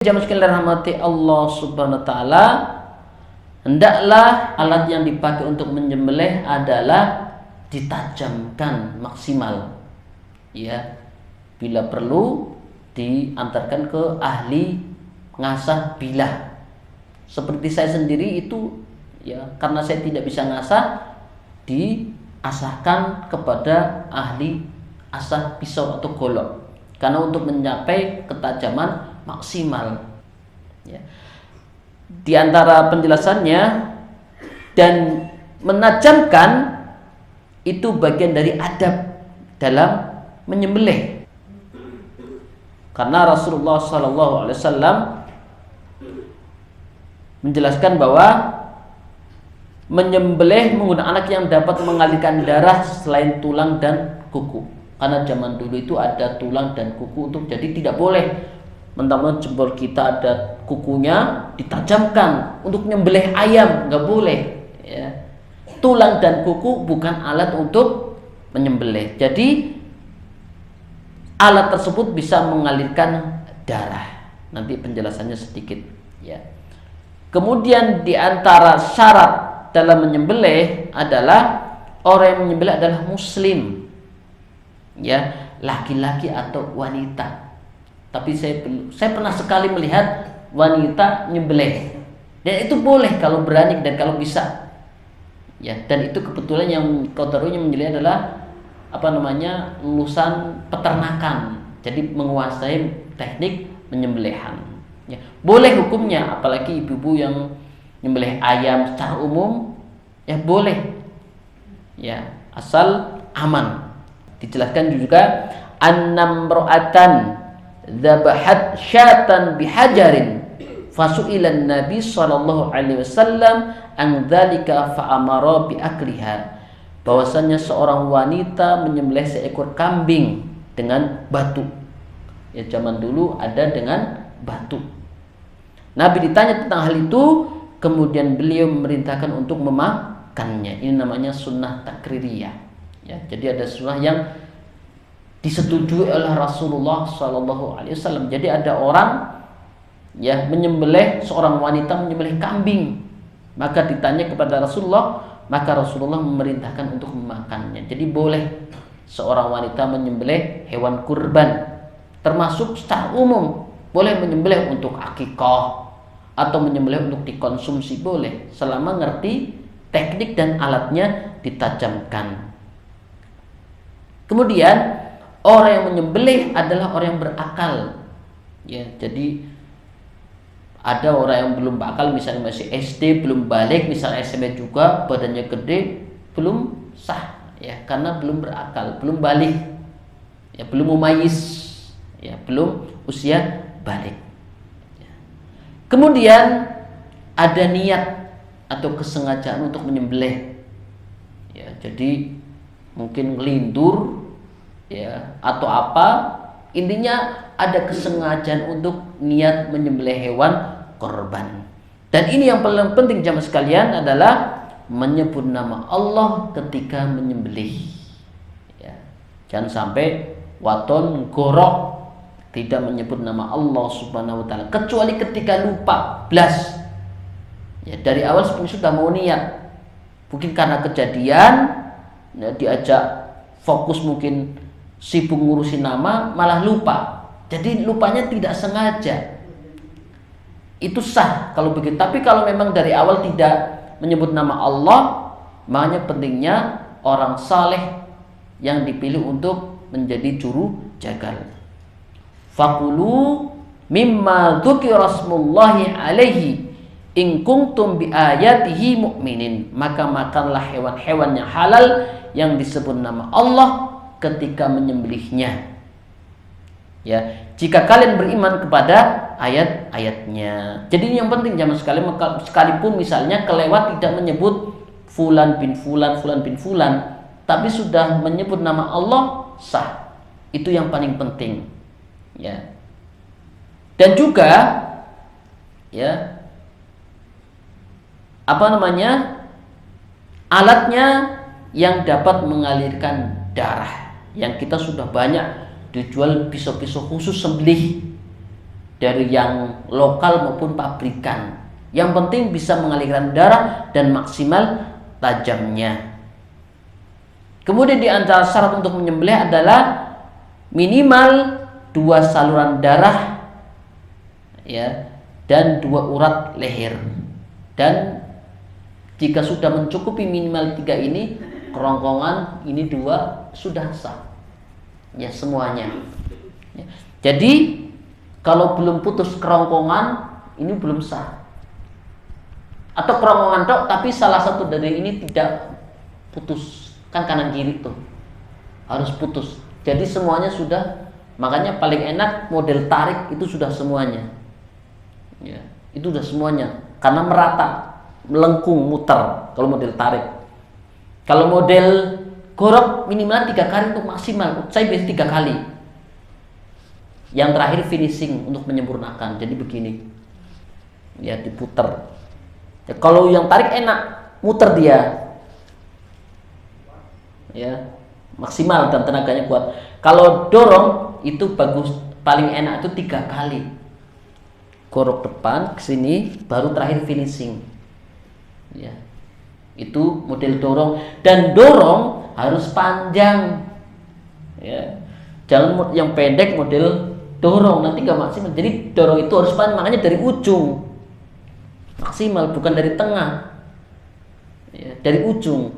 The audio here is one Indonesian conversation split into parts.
Jamaah sekalian rahmati Allah Subhanahu wa taala, hendaklah alat yang dipakai untuk menyembelih adalah ditajamkan maksimal. Ya, bila perlu diantarkan ke ahli ngasah bilah. Seperti saya sendiri itu ya, karena saya tidak bisa ngasah, diasahkan kepada ahli asah pisau atau golok. Karena untuk mencapai ketajaman maksimal ya. Di antara penjelasannya, dan menajamkan itu bagian dari adab dalam menyembelih, karena Rasulullah SAW menjelaskan bahwa menyembelih menggunakan alat yang dapat mengalirkan darah selain tulang dan kuku. Karena zaman dulu itu ada tulang dan kuku, untuk jadi tidak boleh mentang-mentang jempol kita ada kukunya ditajamkan untuk menyembelih ayam, nggak boleh ya. Tulang dan kuku bukan alat untuk menyembelih. Jadi alat tersebut bisa mengalirkan darah. Nanti penjelasannya sedikit ya. Kemudian di antara syarat dalam menyembelih adalah orang yang menyembelih adalah muslim ya, laki-laki atau wanita. Tapi saya pernah sekali melihat wanita nyembelih, dan itu boleh kalau berani dan kalau bisa ya. Dan itu kebetulan yang kotorunya menyembelih adalah lulusan peternakan, jadi menguasai teknik penyembelihan ya. Boleh hukumnya, apalagi ibu-ibu yang nyembelih ayam secara umum ya, boleh ya, asal aman. Dijelaskan juga annamro'atan dzabahat syatan bihajarin fasu'ilan Nabi sallallahu alaihi wasallam an dzalika fa'amara bi akliha, bahwasanya seorang wanita menyembelih seekor kambing dengan batu ya. Zaman dulu ada dengan batu. Nabi ditanya tentang hal itu, kemudian beliau memerintahkan untuk memakannya. Ini namanya sunnah takririyah ya. Jadi ada sunnah yang disetujui oleh Rasulullah SAW. Jadi ada orang ya menyembelih, seorang wanita menyembelih kambing, maka ditanya kepada Rasulullah, maka Rasulullah memerintahkan untuk memakannya. Jadi boleh seorang wanita menyembelih hewan kurban, termasuk secara umum boleh menyembelih untuk akikah atau menyembelih untuk dikonsumsi, boleh selama ngerti teknik dan alatnya ditajamkan. Kemudian orang yang menyembelih adalah orang yang berakal ya. Jadi ada orang yang belum berakal, misalnya masih SD, belum balik, misalnya SMP juga, badannya gede, belum sah ya, karena belum berakal, belum balik ya, belum mumayyiz ya, belum usia balik ya. Kemudian ada niat atau kesengajaan untuk menyembelih ya. Jadi mungkin ngelindur ya atau apa, intinya ada kesengajaan untuk niat menyembelih hewan korban. Dan ini yang paling penting jamaah sekalian adalah menyebut nama Allah ketika menyembelih ya. Jangan sampai waton gorok tidak menyebut nama Allah Subhanahu wa taala, kecuali ketika lupa blas ya. Dari awal sebenarnya sudah mau niat, mungkin karena kejadian ya, diajak fokus, mungkin sibuk ngurusin nama malah lupa. Jadi lupanya tidak sengaja, itu sah kalau begitu. Tapi kalau memang dari awal tidak menyebut nama Allah, makanya pentingnya orang saleh yang dipilih untuk menjadi juru jagal. Fakulu mimma dzukira smullahi alaihi in kuntum bi ayatihi mu'minin, maka makanlah hewan-hewan yang halal yang disebut nama Allah ketika menyembelihnya ya, jika kalian beriman kepada ayat-ayatnya. Jadi ini yang penting jamaah sekalian, sekalipun misalnya kelewat tidak menyebut fulan bin fulan, fulan bin fulan, tapi sudah menyebut nama Allah, sah. Itu yang paling penting ya. Dan juga ya alatnya yang dapat mengalirkan darah, yang kita sudah banyak dijual pisau-pisau khusus sembelih dari yang lokal maupun pabrikan. Yang penting bisa mengalirkan darah dan maksimal tajamnya. Kemudian di antara syarat untuk menyembelih adalah minimal 2 saluran darah, ya, dan 2 urat leher. Dan jika sudah mencukupi minimal 3 ini, kerongkongan ini 2 sudah sah, ya, semuanya. Ya. Jadi kalau belum putus kerongkongan ini belum sah. Atau kerongkongan dok, tapi salah satu dari ini tidak putus, kan kanan kiri tuh harus putus. Jadi semuanya sudah, makanya paling enak model tarik itu sudah semuanya, ya, itu sudah semuanya karena merata, melengkung, muter kalau model tarik. Kalau model gorok minimal 3 kali untuk maksimal. Saya biasa 3 kali. Yang terakhir finishing untuk menyempurnakan. Jadi begini, ya, diputer. Ya, kalau yang tarik enak, muter dia, ya, maksimal dan tenaganya kuat. Kalau dorong itu bagus, paling enak itu 3 kali. Gorok depan ke sini, baru terakhir finishing. Ya, itu model dorong, dan dorong harus panjang, ya, jangan yang pendek model dorong, nanti nggak maksimal. Jadi dorong itu harus panjang, makanya dari ujung maksimal, bukan dari tengah, ya, dari ujung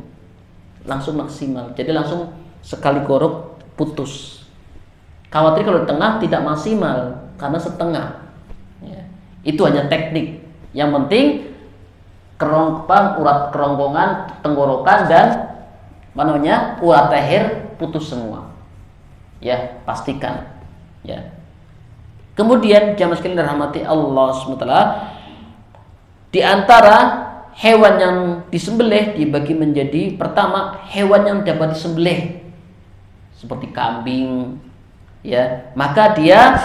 langsung maksimal. Jadi langsung sekali gorok putus. Khawatir kalau di tengah tidak maksimal karena setengah, ya. Itu hanya teknik. Yang penting urat kerongkongan tenggorokan dan urat leher putus semua, ya, pastikan, ya. Kemudian jamaah sekalian dirahmati Allah SWT, di antara hewan yang disembelih dibagi menjadi, pertama, hewan yang dapat disembelih seperti kambing, ya, maka dia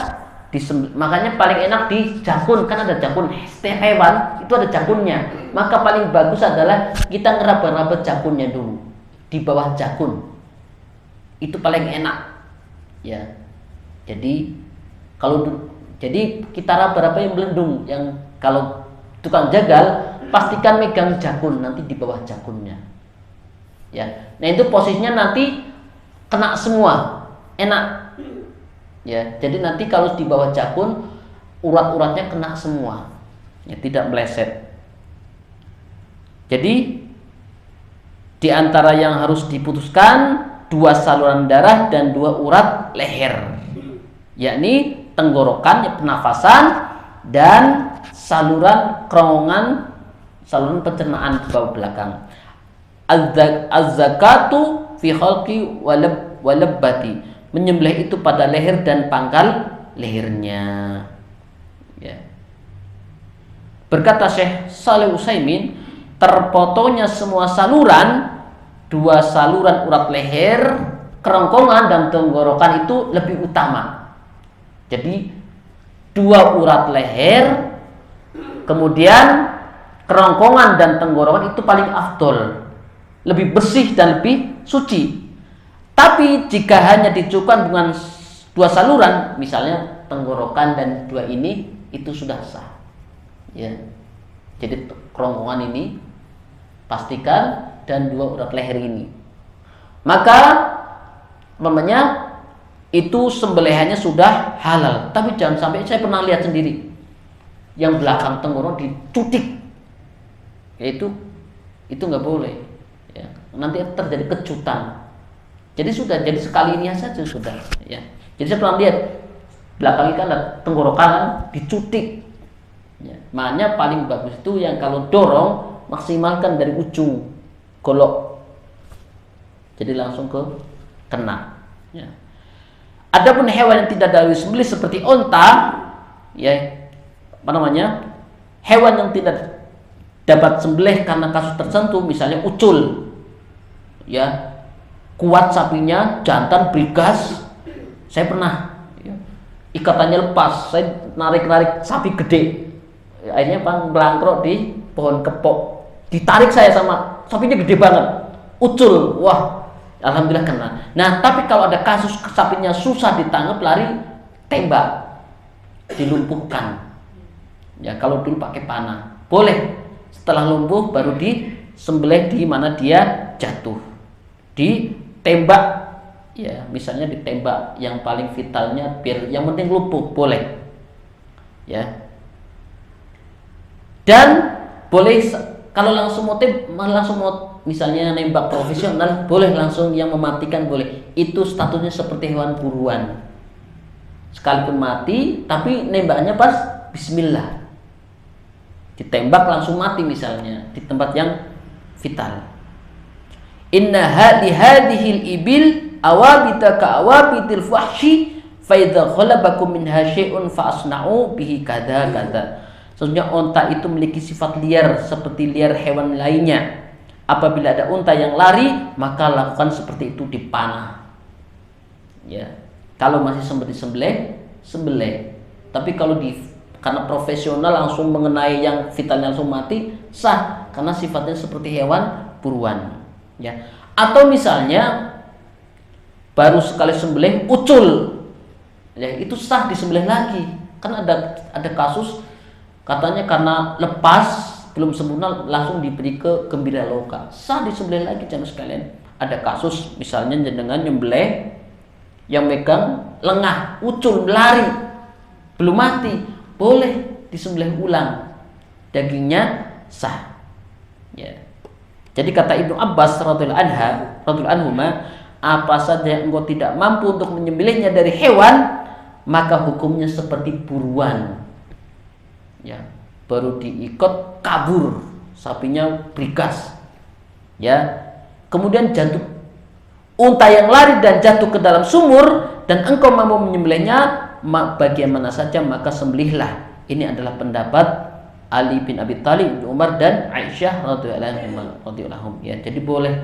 makanya paling enak di jakun, kan ada jakun setiap hewan itu ada jakunnya. Maka paling bagus adalah kita ngeraba-raba jakunnya dulu di bawah jakun, itu paling enak, ya. Jadi kita raba-raba yang belendung, yang kalau tukang jagal pastikan megang jakun nanti di bawah jakunnya, ya. Nah itu posisinya nanti kena semua, enak, ya. Jadi nanti kalau di bawah jakun urat-uratnya kena semua, ya, tidak meleset. Jadi di antara yang harus diputuskan 2 saluran darah dan 2 urat leher, yakni tenggorokan, ya, pernafasan, dan saluran kerongkongan, saluran pencernaan di bawah belakang. Az-zakatu fi khalqi walabbati, menyembelih itu pada leher dan pangkal lehernya, ya. Berkata Syekh Shalih Utsaimin, terpotongnya semua saluran, 2 saluran urat leher, kerongkongan dan tenggorokan itu lebih utama. Jadi 2 urat leher, kemudian kerongkongan dan tenggorokan itu paling afdol, lebih bersih dan lebih suci. Tapi jika hanya dicukupkan dengan 2 saluran, misalnya tenggorokan dan 2 ini, itu sudah sah, ya. Jadi kerongkongan ini pastikan, dan 2 urat leher ini, maka namanya itu sembelihannya sudah halal. Tapi jangan sampai, saya pernah lihat sendiri yang belakang tenggorok dicutik, yaitu itu nggak boleh, ya. Nanti terjadi kejutan. Jadi sudah, jadi sekali ini saja sudah, ya. Jadi saya pernah lihat belakang ikan dan tenggorokan dicutik, ya. Makanya paling bagus itu yang kalau dorong maksimalkan dari ujung golok, jadi langsung ke kena, ya. Adapun hewan yang tidak dari sembelih seperti onta, ya, hewan yang tidak dapat sembelih karena kasus tertentu, misalnya ucul, ya, kuat sapinya, jantan, brigas. Saya pernah, ya, ikatannya lepas, saya narik sapi gede, akhirnya belangkrok di pohon kepok, ditarik saya sama sapinya gede banget, ucul, wah, alhamdulillah kena. Nah, tapi kalau ada kasus sapinya susah ditangkap, lari, tembak, dilumpuhkan. Ya, kalau dulu pakai panah, boleh. Setelah lumpuh baru disembelih di mana dia jatuh. Ditembak, ya, misalnya ditembak yang paling vitalnya biar yang penting lumpuh, boleh. Ya. Dan boleh kalau langsung mau misalnya nembak profesional, boleh langsung yang mematikan boleh. Itu statusnya seperti hewan buruan. Sekalipun mati, tapi nembaknya pas bismillah. Ditembak langsung mati misalnya di tempat yang vital. Inna hadhil ibil awabita ka awabitil fahshi fa idza khalabakum minha syai'un fa asna'u bihi kada kada. Sesungguhnya unta itu memiliki sifat liar seperti liar hewan lainnya. Apabila ada unta yang lari, maka lakukan seperti itu dipanah. Ya. Kalau masih sempat disembelih, sembelih. Tapi kalau karena profesional langsung mengenai yang vital langsung mati, sah karena sifatnya seperti hewan buruan. Ya. Atau misalnya baru sekali sembelih ucul, ya itu sah disembelih lagi. Kan ada kasus katanya karena lepas belum sempurna langsung diberi ke gembira loka, sah disembelih lagi jangan sekalian. Ada kasus misalnya jenengan nyembelih yang megang lengah ucul lari belum mati, boleh disembelih ulang, dagingnya sah. Ya. Jadi kata Ibnu Abbas radhiyallahu anhuma, apa saja yang engkau tidak mampu untuk menyembelihnya dari hewan, maka hukumnya seperti buruan. Ya, baru diikut kabur, sapinya brigas. Ya. Kemudian jatuh unta yang lari dan jatuh ke dalam sumur dan engkau mampu menyembelihnya bagian mana saja, maka sembelihlah. Ini adalah pendapat Ali bin Abi Thalib, Umar dan Aisyah radhiyallahu. Ya, jadi boleh.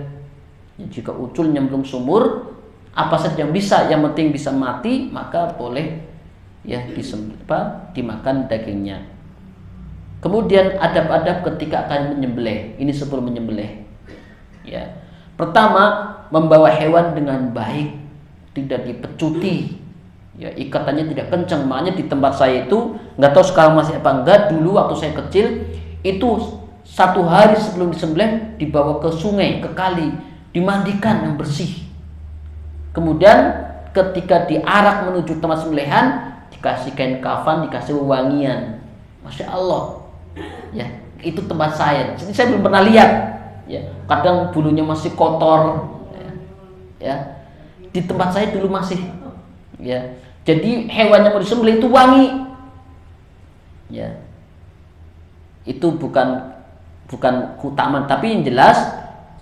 Ya, jika ucul nyemplung sumur, apa saja yang bisa, yang penting bisa mati, maka boleh ya dimakan dagingnya. Kemudian adab-adab ketika akan menyembelih. Ini sebelum menyembelih. Ya. Pertama, membawa hewan dengan baik, tidak dipecuti. Ya, ikatannya tidak kencang. Makanya di tempat saya itu, nggak tahu sekarang masih apa enggak, dulu waktu saya kecil itu 1 hari sebelum disembelih dibawa ke sungai, ke kali, dimandikan yang bersih. Kemudian ketika diarak menuju tempat sembelihan, dikasih kain kafan, dikasih wewangian. Masya Allah. Ya, itu tempat saya. Jadi saya belum pernah lihat. Ya, kadang bulunya masih kotor. Ya, di tempat saya dulu masih. Ya, jadi hewan yang mau disembelih itu wangi. Ya, itu bukan keutamaan, tapi yang jelas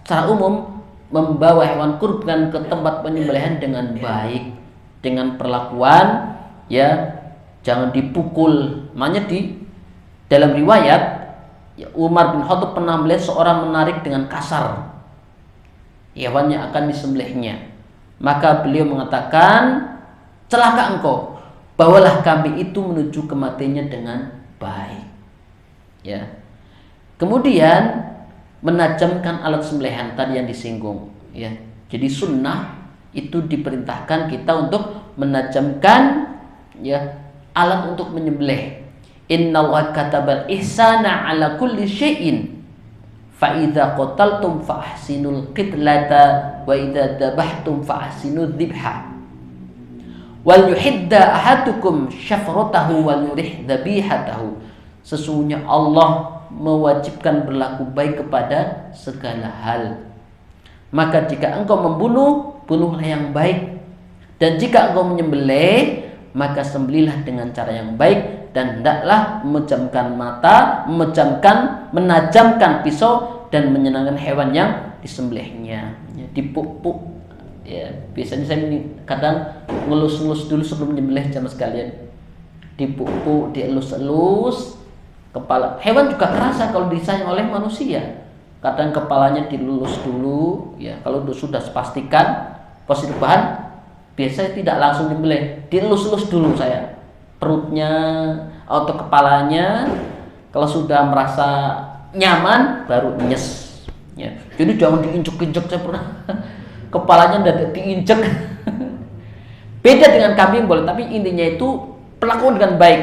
secara umum membawa hewan kurban ke tempat penyembelihan dengan baik, dengan perlakuan, ya, jangan dipukul. Makanya di dalam riwayat ya, Umar bin Khattab pernah melihat seorang menarik dengan kasar hewan yang akan disembelihnya. Maka beliau mengatakan, celaka engkau, bawalah kambing itu menuju kematiannya dengan baik. Ya. Kemudian menajamkan alat sembelihan tadi yang disinggung. Ya. Jadi sunnah itu diperintahkan kita untuk menajamkan ya alat untuk menyembelih. Innallaha katabal ihsana ala kulli syai'in fa idza qataltum fa ahsinul qitlata wa idza dabahtum fa ahsinudz dzibha wal yuhidda ahadukum syafratahu wal yurih dzabihatahu. Sesungguhnya Allah mewajibkan berlaku baik kepada segala hal. Maka jika engkau membunuh, bunuhlah yang baik, dan jika engkau menyembelih, maka sembelihlah dengan cara yang baik, dan hendaklah memejamkan mata, menajamkan pisau, dan menyenangkan hewan yang disembelihnya. Ya, dipuk-puk. Ya, biasanya saya kadang ngelus-ngelus dulu sebelum menyembelih jamaah sekalian. Dipuk-puk, dielus-elus kepala. Hewan juga kerasa kalau disayang oleh manusia. Kadang kepalanya dilulus dulu, ya kalau sudah pastikan posisi bahan, biasanya tidak langsung disembelih, dilus-lus dulu saya perutnya atau kepalanya. Kalau sudah merasa nyaman baru nyes. Ya. Jadi jangan diinjek-injek, saya pernah kepalanya udah diinjek. Beda dengan kambing boleh, tapi intinya itu perlakukan dengan baik,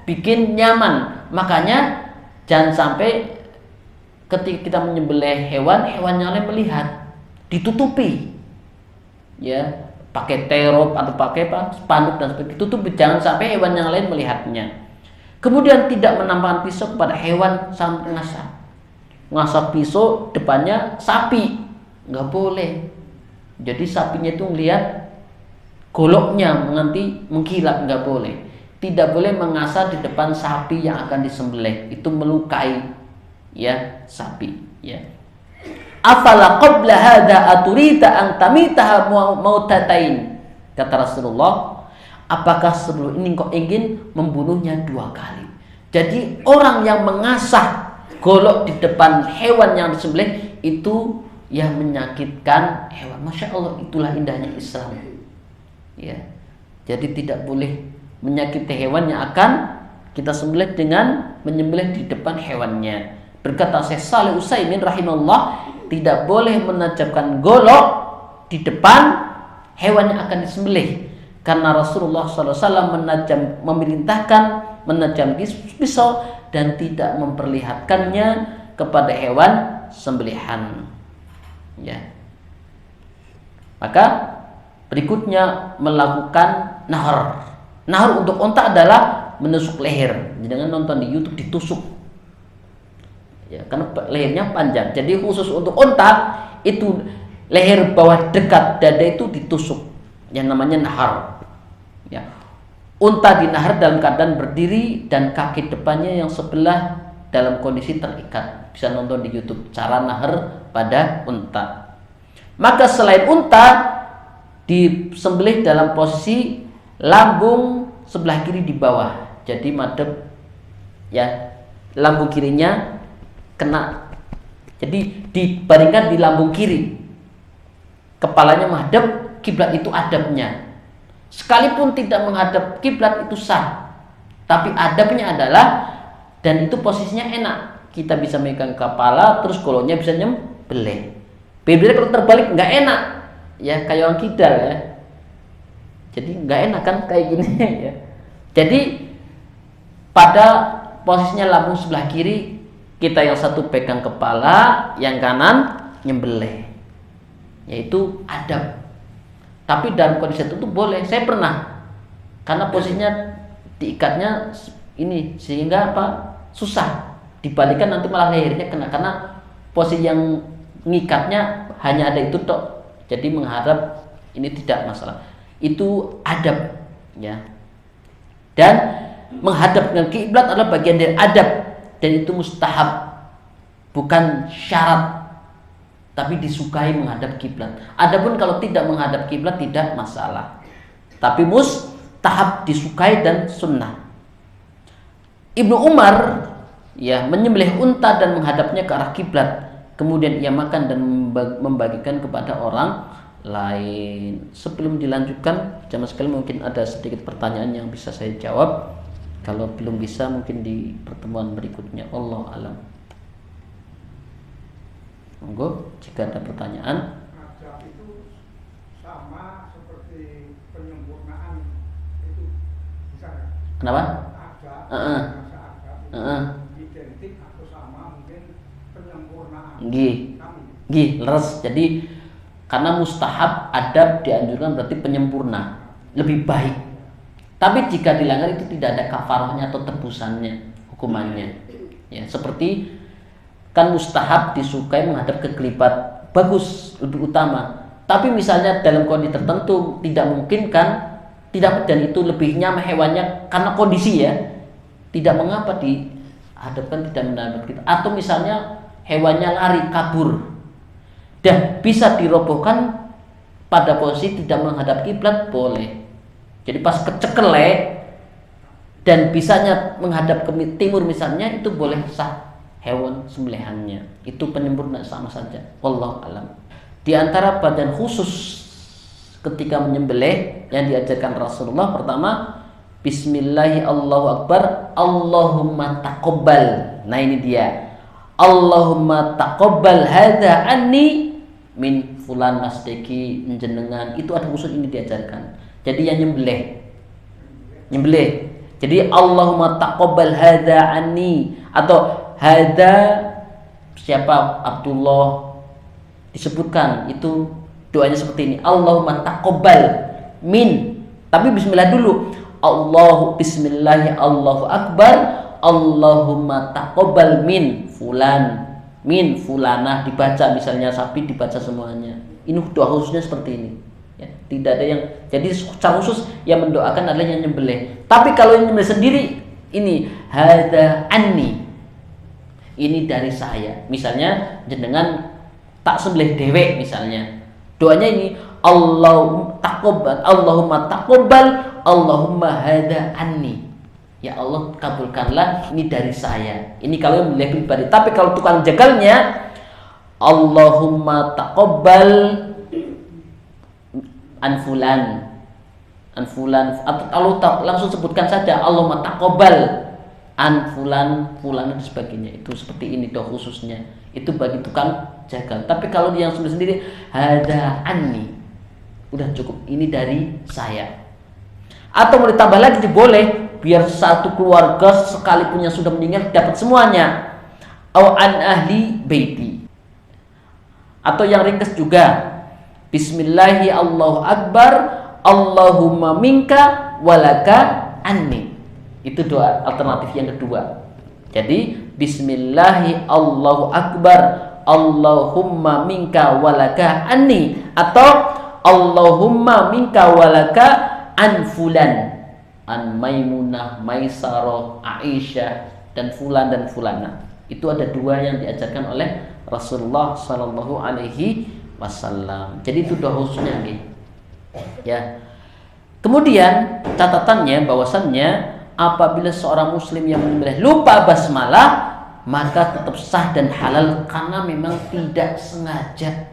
bikin nyaman. Makanya jangan sampai ketika kita menyembelih hewan, hewan yang lain melihat, ditutupi, ya, pakai terop atau pakai spanduk dan sebagainya, ditutupi, jangan sampai hewan yang lain melihatnya. Kemudian tidak menampakkan pisau kepada hewan sampai ngasah pisau depannya sapi, nggak boleh. Jadi sapinya itu ngelihat goloknya nanti mengkilap, nggak boleh. Tidak boleh mengasah di depan sapi yang akan disembelih, itu melukai, ya, sapi, ya. Afala qabla hadza aturita an tamitaha mautatain, kata Rasulullah, apakah sebelum ini kau ingin membunuhnya 2 kali? Jadi orang yang mengasah golok di depan hewan yang disembelih itu yang menyakitkan hewan. Masya Allah, itulah indahnya Islam, ya. Jadi tidak boleh menyakiti hewan yang akan kita sembelih dengan menyembelih di depan hewannya. Berkata Syekh Shalih Utsaimin rahimahullah, tidak boleh menajamkan golok di depan hewan yang akan disembelih, karena Rasulullah SAW memerintahkan menajam pisau dan tidak memperlihatkannya kepada hewan sembelihan, ya. Maka berikutnya melakukan nahar. Nahar untuk unta adalah menusuk leher. Jangan nonton di YouTube ditusuk, ya, karena lehernya panjang. Jadi khusus untuk unta itu leher bawah dekat dada itu ditusuk, yang namanya nahar, ya. Unta dinahar dalam keadaan berdiri dan kaki depannya yang sebelah dalam kondisi terikat. Bisa nonton di YouTube cara nahar pada unta. Maka selain unta disembelih dalam posisi lambung sebelah kiri di bawah, jadi madep, ya, lambung kirinya kena, jadi dibaringkan di lambung kiri, kepalanya madep, kiblat itu adabnya. Sekalipun tidak menghadap kiblat itu sah, tapi adabnya adalah, dan itu posisinya enak, kita bisa megang kepala terus goloknya bisa nyembelih. Beda kalau terbalik nggak enak, ya, kayak orang kidal, ya. Jadi nggak enak kan kayak gini, ya. Jadi pada posisinya lambung sebelah kiri, kita yang satu pegang kepala, yang kanan nyembelih, yaitu adab. Tapi dalam kondisi itu boleh. Saya pernah, karena posisinya diikatnya ini sehingga apa, susah dibalikan, nanti malah lehernya kena, karena posisi yang ngikatnya hanya ada itu tok, jadi menghadap ini tidak masalah. Itu adab, ya. Dan menghadap dengan kiblat adalah bagian dari adab, dan itu mustahab, bukan syarat, tapi disukai menghadap kiblat. Adapun kalau tidak menghadap kiblat tidak masalah, tapi mustahab, disukai dan sunnah. Ibnu Umar, ya, menyembelih unta dan menghadapnya ke arah kiblat, kemudian ia makan dan membagikan kepada orang lain. Sebelum dilanjutkan, jamaah sekalian, mungkin ada sedikit pertanyaan yang bisa saya jawab. Kalau belum bisa, mungkin di pertemuan berikutnya. Allah alam. Monggo, jika ada pertanyaan. Adab itu sama seperti penyempurnaan, itu bisa nggak? Kenapa? Adab, identik atau sama mungkin penyempurnaan. Gih, leres. Jadi karena mustahab, adab dianjurkan, berarti penyempurna, lebih baik. Tapi jika dilanggar itu tidak ada kafarahnya atau tebusannya, hukumannya. Ya, seperti kan mustahab disukai menghadap ke kelibat, bagus, lebih utama. Tapi misalnya dalam kondisi tertentu tidak mungkin kan, tidak, dan itu lebih nyaman hewannya karena kondisi, ya, tidak mengapa dihadapkan, tidak mendapat kita. Atau misalnya hewannya lari kabur dan bisa dirobohkan pada posisi tidak menghadap kiblat, boleh. Jadi pas kecekelek dan bisanya menghadap ke timur misalnya, itu boleh sah hewan sembelihannya. Itu penyempurna sama saja. Wallahu alam. Di antara badan khusus ketika menyembelih yang diajarkan Rasulullah, pertama Bismillahi Allahu Akbar, Allahumma taqabbal. Nah ini dia, Allahumma taqabbal hadza anni min fulan masdeki jenengan. Itu ada khusus ini diajarkan. Jadi yang nyembelih Jadi Allahumma taqabbal hadza anni, atau hadza siapa Abdullah disebutkan, itu doanya seperti ini, Allahumma taqabbal min, tapi bismillah dulu, bismillah, Allahu akbar, Allahumma taqabbal min fulan, min fulanah dibaca, misalnya sapi dibaca semuanya. Ini doa khususnya seperti ini. Ya, tidak ada yang, jadi secara khusus yang mendoakan adalah yang nyembelih. Tapi kalau yang nyembelih sendiri, ini hadza anni, ini dari saya. Misalnya jenengan tak sembelih dewek misalnya, doanya ini Allahumma taqabbal, Allahumma hadza anni, ya Allah kabulkanlah ini dari saya. Ini kalau yang menyembelih pribadi. Tapi kalau tukang jagalnya, Allahumma taqabbal an fulan, atau langsung sebutkan saja Allahumma taqabbal an fulan dan sebagainya. Itu seperti ini doa khususnya, itu bagi tukang jagal. Tapi kalau dia yang sendiri, hadza anni, udah cukup, ini dari saya. Atau mau ditambah lagi boleh, biar satu keluarga sekalipun yang sudah meninggal dapat semuanya. Aw an ahli baiti, atau yang ringkas juga, bismillahi Allahu akbar, Allahumma minka walaka anni. Itu doa alternatif yang kedua. Jadi bismillahi Allahu akbar, Allahumma minka walaka anni, atau Allahumma minka walaka an fulan, an Maimunah, Maisarah, Aisyah, dan fulan dan fulana. Itu ada dua yang diajarkan oleh Rasulullah Shallallahu Alaihi Wasallam. Jadi itu doa khususnya, ya. Kemudian catatannya bahwasannya apabila seorang muslim yang menyembelih lupa basmalah, maka tetap sah dan halal karena memang tidak sengaja.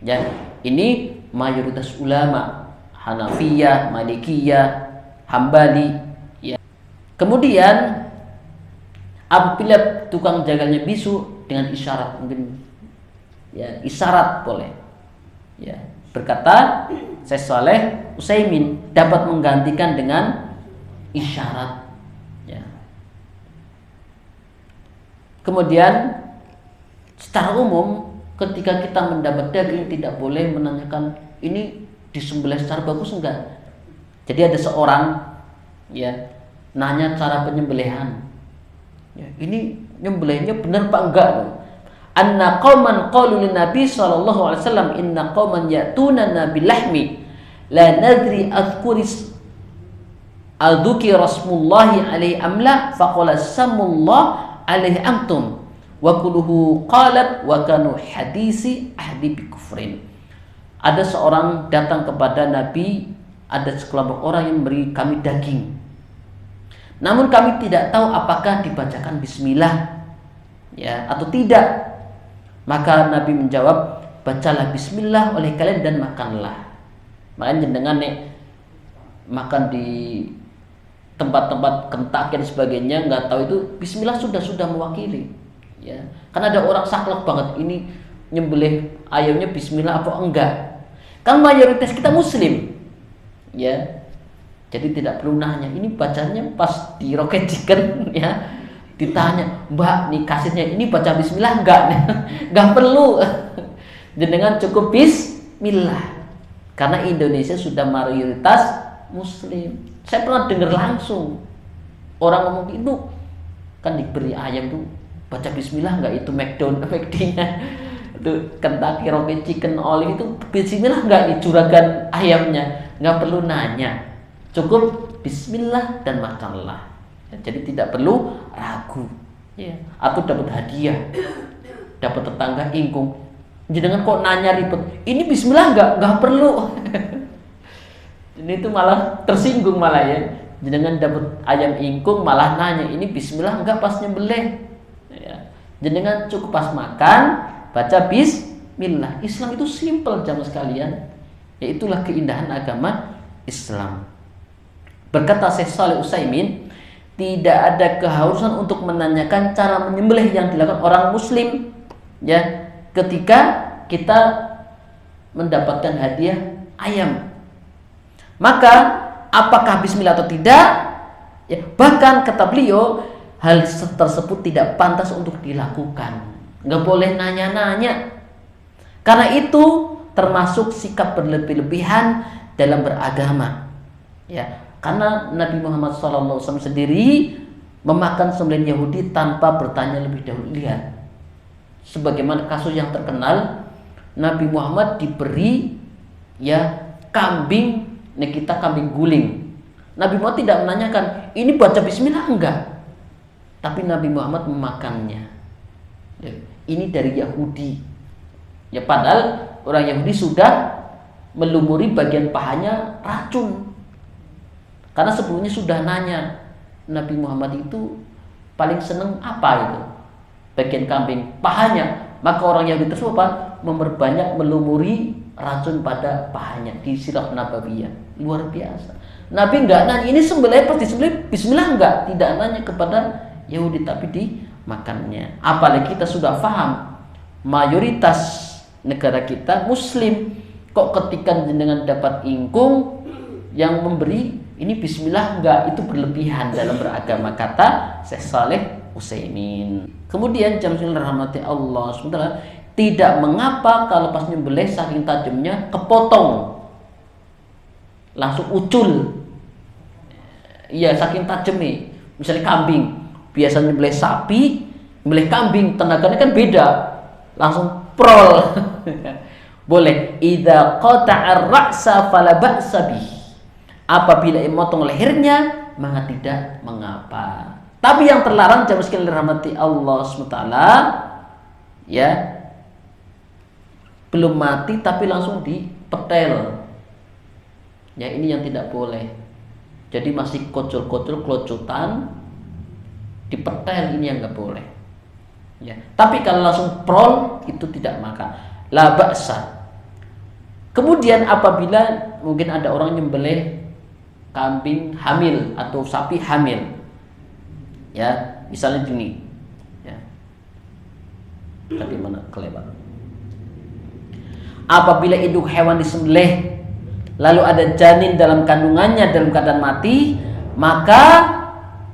Ya, ini mayoritas ulama Hanafiyah, Malikiyah, Hambali. Ya. Kemudian apabila tukang jagalnya bisu dengan isyarat, mungkin ya isyarat boleh. Ya, berkata Syekh Shalih Utsaimin dapat menggantikan dengan isyarat. Ya. Kemudian secara umum ketika kita mendapat daging tidak boleh menanyakan ini disembelih secara bagus enggak. Jadi ada seorang ya nanya cara penyembelihan. Ya, ini nyembelihnya benar Pak enggak? Anna qauman qalu lin Nabi sallallahu alaihi wasallam inna qauman ya'tuna bil lahmi la nadri adhkuris adzuki rasmullahi alaihi amla faqala samullah alaihi antum wa kulluhu qalat wa kanu hadisi ahdi bi kufrin. Ada seorang datang kepada Nabi, ada sekelompok orang yang memberi kami daging, namun kami tidak tahu apakah dibacakan bismillah ya atau tidak. Maka Nabi menjawab, bacalah bismillah oleh kalian dan makanlah. Makanya jenengan makan di tempat-tempat kentak dan sebagainya nggak tahu itu bismillah sudah mewakili. Ya, karena ada orang saklek banget ini nyembelih ayamnya bismillah apa enggak. Kan mayoritas kita muslim. Ya. Jadi tidak perlu nanya, ini bacanya pas di Rocket Chicken ya. Ditanya, Mbak nih kasirnya ini baca bismillah enggak? Enggak perlu. Jenengan cukup bismillah. Karena Indonesia sudah mayoritas muslim. Saya pernah dengar langsung orang ngomong itu kan diberi ayam tuh baca bismillah enggak, itu McD-nya itu Kentucky Rocket Chicken Olive itu bismillah enggak di juragan ayamnya. Enggak perlu nanya, cukup bismillah dan makanlah. Jadi tidak perlu ragu ya. Atau dapat hadiah, dapat tetangga ingkung, jangan kok nanya ribet, ini bismillah enggak perlu. Ini itu malah tersinggung malah ya. Jangan dapat ayam ingkung malah nanya ini bismillah enggak pas nyembelih ya. Jangan cukup pas makan baca bismillah. Islam itu simple jamaah sekalian. Ya itulah keindahan agama Islam. Berkata Syekh Shalih Utsaimin, tidak ada keharusan untuk menanyakan cara menyembelih yang dilakukan orang muslim ya ketika kita mendapatkan hadiah ayam. Maka apakah bismillah atau tidak Ya, bahkan kata beliau hal tersebut tidak pantas untuk dilakukan. Nggak boleh nanya-nanya. Karena itu termasuk sikap berlebih-lebihan dalam beragama. Ya, karena Nabi Muhammad SAW sendiri memakan sembelihan Yahudi tanpa bertanya lebih dahulu. Lihat, sebagaimana kasus yang terkenal, Nabi Muhammad diberi ya kambing, kita kambing guling. Nabi Muhammad tidak menanyakan, ini baca bismillah enggak? Tapi Nabi Muhammad memakannya. Ya, ini dari Yahudi. Ya, padahal orang Yahudi sudah melumuri bagian pahanya racun. Karena sebelumnya sudah nanya, Nabi Muhammad itu paling seneng apa itu? Bagian kambing, pahanya. Maka orang Yahudi tersebut memperbanyak melumuri racun pada pahanya di sirah nabawiyah. Luar biasa. Nabi enggak nanya, ini sembelih pas disembelih bismillah enggak? Tidak nanya kepada Yahudi, tapi dimakannya. Apalagi kita sudah paham mayoritas negara kita muslim, kok ketika jenengan dapat ingkung yang memberi ini bismillah enggak, itu berlebihan dalam beragama, kata Syekh Saleh Utsaimin. Kemudian jamaah rahmati Allah sebentar, tidak mengapa kalau pas nyembelih saking tajamnya kepotong langsung ucul. Iya, saking tajamnya. Misalnya kambing, biasanya nyembelih sapi, nyembelih kambing tenaganya kan beda, langsung prol. Boleh. Idza qata'a ar-ra'sa fala ba'sa bih. Apabila memotong lehernya, maka tidak mengapa. Tapi yang terlarang jamaah sekalian dirahmati Allah SWT, ya, belum mati tapi langsung dipetel. Ya, ini yang tidak boleh. Jadi masih kocol-kocol, kelocotan, dipetel, ini yang nggak boleh. Ya, tapi kalau langsung prol itu tidak maka la ba'sa. Kemudian apabila mungkin ada orang nyembelih kambing hamil atau sapi hamil, ya, misalnya gini, ya, tadi mana kelewat. Apabila induk hewan disembelih lalu ada janin dalam kandungannya dalam keadaan mati, maka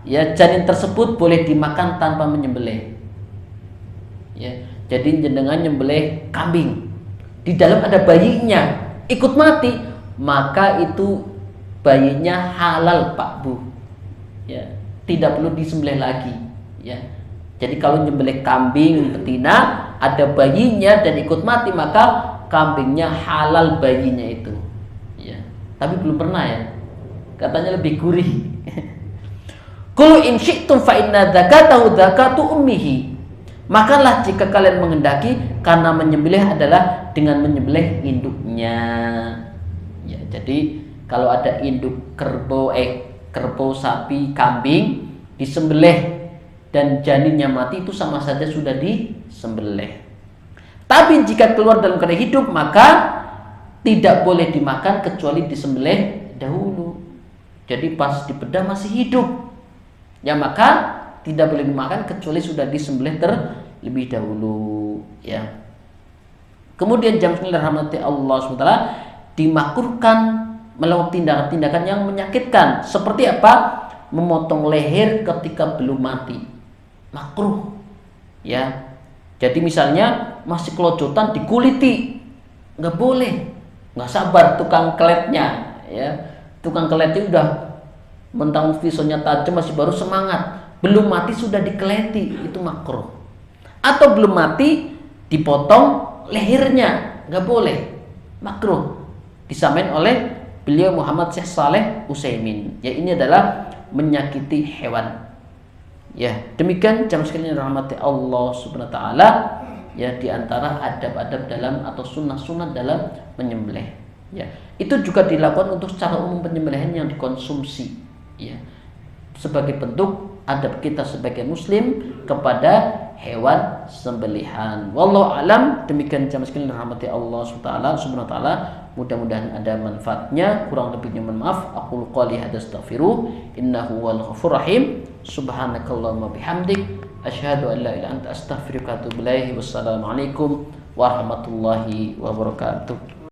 ya janin tersebut boleh dimakan tanpa menyembelih. Ya, jadi jenengan nyembelih kambing, di dalam ada bayinya ikut mati, maka itu bayinya halal Pak Bu. Ya, tidak perlu disembelih lagi. Ya, jadi kalau nyembelih kambing betina ada bayinya dan ikut mati, maka kambingnya halal bayinya itu. Ya, tapi belum pernah ya. Katanya lebih gurih. Qul in syi'tum fa inna dzakatahu dzakatu ummihi. Makanlah jika kalian menghendaki, karena menyembelih adalah dengan menyembelih induknya. Ya, jadi kalau ada induk kerbau, sapi, kambing disembelih dan janinnya mati, itu sama saja sudah disembelih. Tapi jika keluar dalam keadaan hidup, maka tidak boleh dimakan kecuali disembelih dahulu. Jadi pas dibedah masih hidup, ya maka tidak boleh dimakan kecuali sudah disembelih terlebih dahulu. Ya. Kemudian jamaah rahmati Allah SWT, dimakruhkan melakukan tindakan-tindakan yang menyakitkan. Seperti apa? Memotong leher ketika belum mati. Makruh. Ya. Jadi misalnya masih kelojotan dikuliti, nggak boleh. Nggak sabar tukang keletnya. Ya. Tukang keletnya udah mentang pisaunya tajam masih baru semangat. Belum mati sudah dikeleti, itu makruh. Atau belum mati dipotong lehernya, nggak boleh, makruh. Disamain oleh beliau Muhammad Syekh Saleh Utsaimin. Ya, ini adalah menyakiti hewan. Ya, demikian jamaah sekalian rahmati Allah Subhanahu wa taala, ya, di antara adab-adab dalam atau sunnah-sunnah dalam menyembelih. Ya, itu juga dilakukan untuk secara umum penyembelihan yang dikonsumsi. Ya, sebagai bentuk adab kita sebagai muslim kepada hewan sembelihan. Wallahu alam, demikian jamaah sekalian rahmati Allah Subhanahu wa taala. Mudah-mudahan ada manfaatnya. Kurang lebihnya mohon maaf. Aqulu qouli hadza astaghfiruh innahu wal ghafurur rahim. Subhanakallahumma bihamdik asyhadu an la ilaha illa anta astaghfiruka wa atubu ilaik. Wassalamualaikum warahmatullahi wabarakatuh.